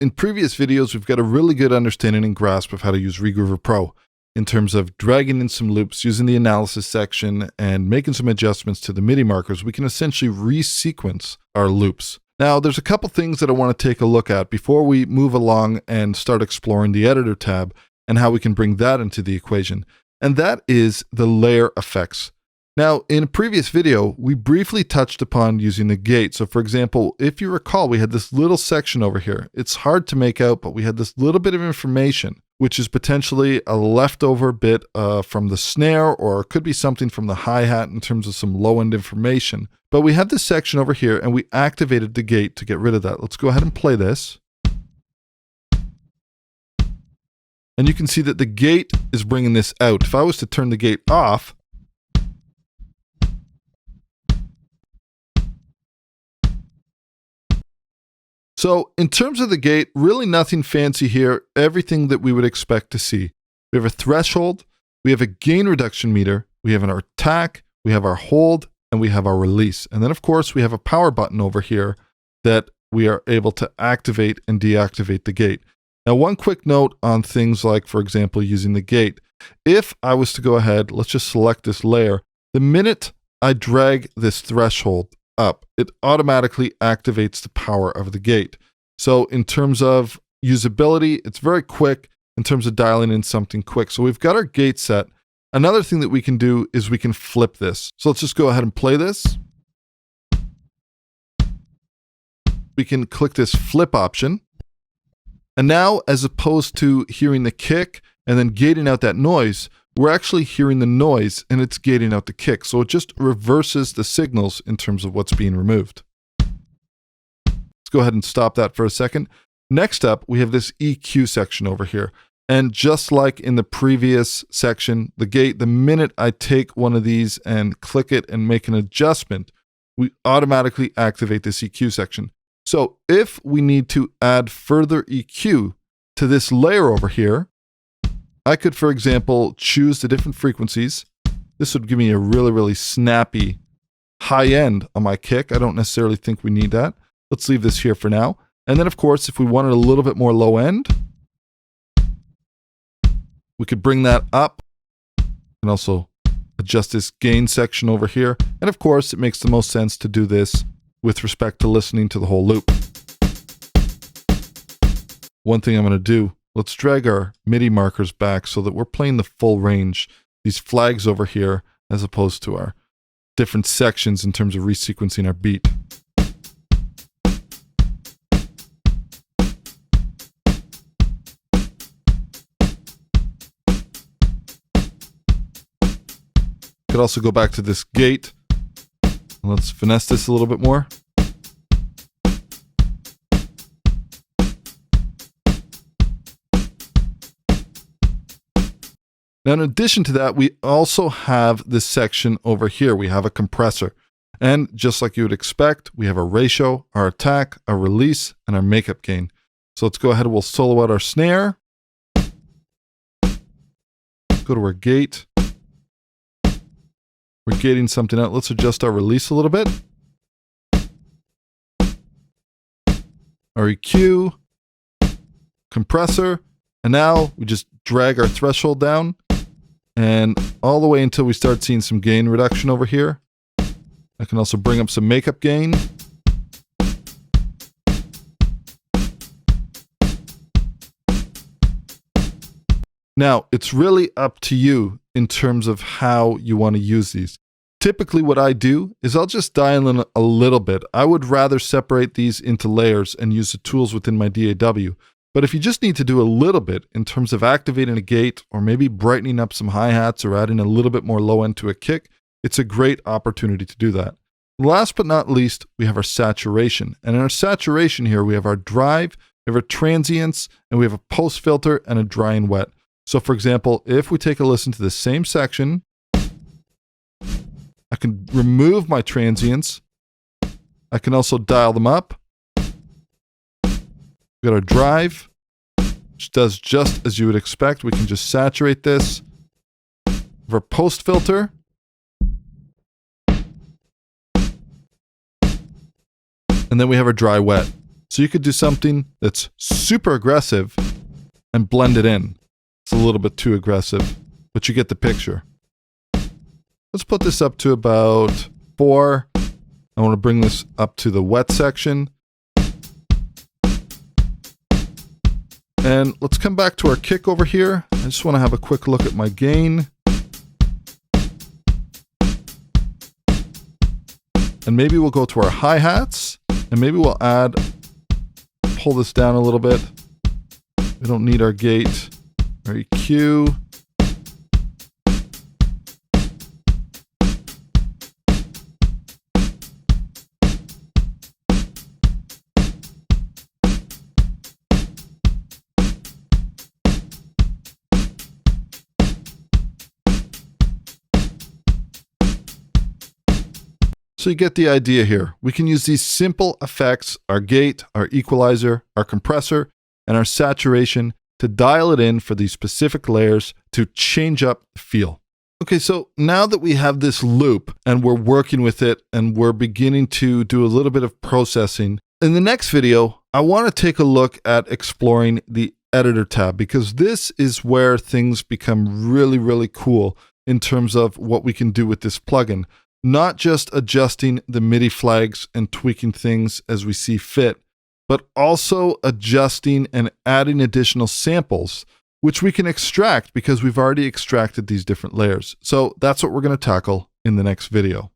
in previous videos, we've got a really good understanding and grasp of how to use Regroover Pro in terms of dragging in some loops, using the analysis section, and making some adjustments to the MIDI markers. We can essentially resequence our loops. Now, there's a couple things that I want to take a look at before we move along and start exploring the Editor tab and how we can bring that into the equation. And that is the layer effects. Now, in a previous video, we briefly touched upon using the gate. So for example, if you recall, we had this little section over here. It's hard to make out, but we had this little bit of information, which is potentially a leftover bit from the snare, or it could be something from the hi-hat in terms of some low-end information. But we have this section over here, and we activated the gate to get rid of that. Let's go ahead and play this. And you can see that the gate is bringing this out. If I was to turn the gate off, so in terms of the gate, really nothing fancy here, everything that we would expect to see. We have a threshold, we have a gain reduction meter, we have our attack, we have our hold, and we have our release. And then of course we have a power button over here that we are able to activate and deactivate the gate. Now, one quick note on things like, for example, using the gate. If I was to go ahead, let's just select this layer. The minute I drag this threshold up, it automatically activates the power of the gate. So in terms of usability, it's very quick in terms of dialing in something quick. So we've got our gate set. Another thing that we can do is we can flip this. So let's just go ahead and play this. We can click this flip option. And now, as opposed to hearing the kick and then gating out that noise, we're actually hearing the noise and it's gating out the kick. So it just reverses the signals in terms of what's being removed. Let's go ahead and stop that for a second. Next up, we have this EQ section over here. And just like in the previous section, the gate, the minute I take one of these and click it and make an adjustment, we automatically activate this EQ section. So if we need to add further EQ to this layer over here, I could, for example, choose the different frequencies. This would give me a really, really snappy high end on my kick. I don't necessarily think we need that. Let's leave this here for now. And then, of course, if we wanted a little bit more low end, we could bring that up and also adjust this gain section over here. And of course, it makes the most sense to do this with respect to listening to the whole loop. One thing I'm going to do, let's drag our MIDI markers back so that we're playing the full range, these flags over here, as opposed to our different sections in terms of resequencing our beat. Could also go back to this gate. Let's finesse this a little bit more. Now, in addition to that, we also have this section over here. We have a compressor. And just like you would expect, we have our ratio, our attack, our release, and our makeup gain. So let's go ahead and we'll solo out our snare. Go to our gate. We're gating something out. Let's adjust our release a little bit. Our EQ, compressor, and now we just drag our threshold down and all the way until we start seeing some gain reduction over here. I can also bring up some makeup gain. Now, it's really up to you in terms of how you want to use these. Typically what I do is I'll just dial in a little bit. I would rather separate these into layers and use the tools within my DAW. But if you just need to do a little bit in terms of activating a gate or maybe brightening up some hi-hats or adding a little bit more low end to a kick, it's a great opportunity to do that. Last but not least, we have our saturation. And in our saturation here, we have our drive, we have our transients, and we have a post filter and a dry and wet. So for example, if we take a listen to the same section, I can remove my transients. I can also dial them up. We've got our drive, which does just as you would expect. We can just saturate this. We have our post filter. And then we have our dry wet. So you could do something that's super aggressive and blend it in. It's a little bit too aggressive, but you get the picture. Let's put this up to about 4. I want to bring this up to the wet section. And let's come back to our kick over here. I just want to have a quick look at my gain. And maybe we'll go to our hi-hats, and maybe we'll pull this down a little bit. We don't need our gate, our EQ. So you get the idea here. We can use these simple effects, our gate, our equalizer, our compressor, and our saturation to dial it in for these specific layers to change up the feel. Okay, so now that we have this loop and we're working with it and we're beginning to do a little bit of processing, in the next video, I want to take a look at exploring the editor tab, because this is where things become really, really cool in terms of what we can do with this plugin. Not just adjusting the MIDI flags and tweaking things as we see fit, but also adjusting and adding additional samples, which we can extract because we've already extracted these different layers. So that's what we're going to tackle in the next video.